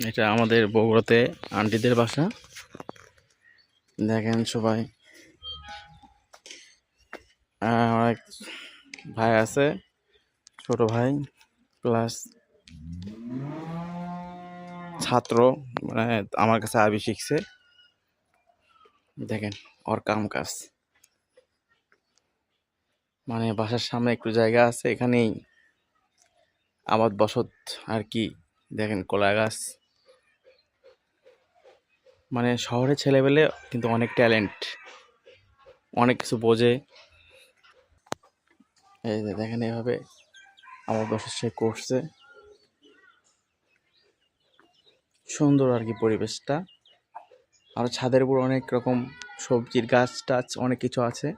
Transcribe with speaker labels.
Speaker 1: এটা আমাদের বগুড়াতে আন্টিদের বাসা। দেখেন সবাই, অনেক ভাই আছে, ছোট ভাই প্লাস ছাত্র, মানে আমার কাছে আরবি শিখছে। দেখেন ওর কাম কাজ, মানে বাসার সামনে একটু জায়গা আছে, এখানেই আবাদ বসত আর কি। দেখেন কলা গাছ, মানে শহরের ছেলেবেলে কিন্তু অনেক ট্যালেন্ট, অনেক কিছু বোঝে। এই যে দেখেন এভাবে আবাদ বসত সে করছে, সুন্দর আর কি পরিবেশটা। আর ছাদের উপর অনেক রকম সবজির গাছ টাছ অনেক কিছু আছে।